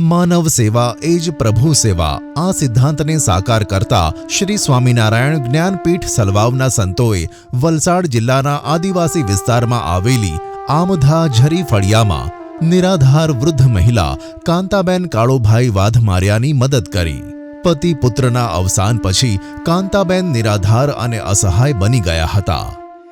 માનવ સેવા એ જ પ્રભુ સેવા આ સિદ્ધાંતને સાકાર કરતા શ્રી સ્વામિનારાયણ જ્ઞાનપીઠ સલવાવના સંતોએ વલસાડ જિલ્લાના આદિવાસી વિસ્તારમાં આવેલી આમધા ઝરી ફળિયામાં નિરાધાર વૃદ્ધ મહિલા કાંતાબેન કાળુભાઈ વાધમાર્યાની મદદ કરી। પતિ પુત્રના અવસાન પછી કાંતાબેન નિરાધાર અને અસહાય બની ગયા હતા।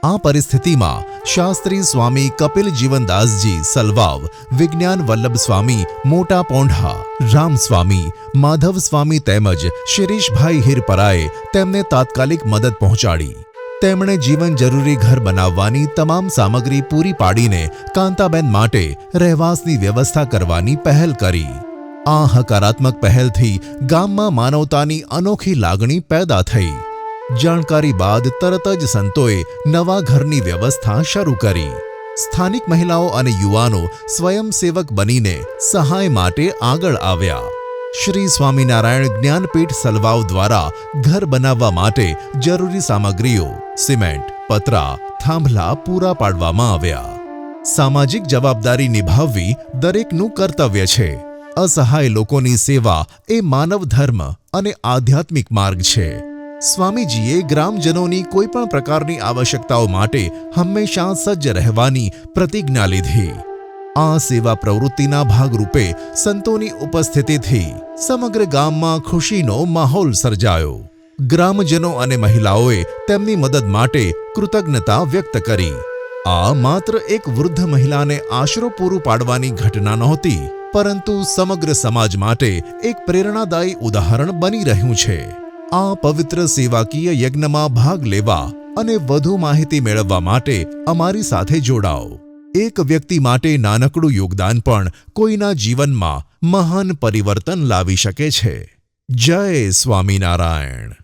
આ પરિસ્થિતિમાં શાસ્ત્રી સ્વામી કપિલ જીવનદાસજી સલવાવ, વિજ્ઞાન વલ્લભ સ્વામી મોટા પોંઢા, રામ સ્વામી, માધવ સ્વામી તેમજ શિરીષભાઈ હિરપરાએ તેમને તાત્કાલિક મદદ પહોંચાડી। તેમણે જીવન જરૂરી ઘર બનાવવાની તમામ સામગ્રી પૂરી પાડીને કાંતાબેન માટે રહેવાસની વ્યવસ્થા કરવાની પહેલ કરી। આ હકારાત્મક પહેલથી ગામમાં માનવતાની અનોખી લાગણી પેદા થઈ। જાણકારી બાદ તરત જ સંતોએ નવા ઘરની વ્યવસ્થા શરૂ કરી। સ્થાનિક મહિલાઓ અને યુવાનો સ્વયંસેવક બનીને સહાય માટે આગળ આવ્યા। શ્રી સ્વામિનારાયણ જ્ઞાનપીઠ સલવાવ દ્વારા ઘર બનાવવા માટે જરૂરી સામગ્રીઓ સિમેન્ટ, પતરા, થાંભલા પૂરા પાડવામાં આવ્યા। સામાજિક જવાબદારી નિભાવવી દરેકનું કર્તવ્ય છે। અસહાય લોકોની સેવા એ માનવ ધર્મ અને આધ્યાત્મિક માર્ગ છે। સ્વામીજીએ ગ્રામજનોની કોઈ પણ પ્રકારની આવશ્યકતાઓ માટે હંમેશા સજ્જ રહેવાની પ્રતિજ્ઞા લીધી। આ સેવા પ્રવૃત્તિના ભાગરૂપે સંતોની ઉપસ્થિતિથી સમગ્ર ગામમાં ખુશીનો માહોલ સર્જાયો। ગ્રામજનો અને મહિલાઓએ તેમની મદદ માટે કૃતજ્ઞતા વ્યક્ત કરી। આ માત્ર એક વૃદ્ધ મહિલાને આશરો પૂરું પાડવાની ઘટના નહોતી, પરંતુ સમગ્ર સમાજ માટે એક પ્રેરણાદાયી ઉદાહરણ બની રહ્યું છે। આ પવિત્ર સેવાકીય યજ્ઞમાં ભાગ લેવા અને વધુ માહિતી મેળવવા માટે અમારી સાથે જોડાઓ। એક વ્યક્તિ માટે નાનકડું યોગદાન પણ કોઈના જીવનમાં મહાન પરિવર્તન લાવી શકે છે। જય સ્વામિનારાયણ।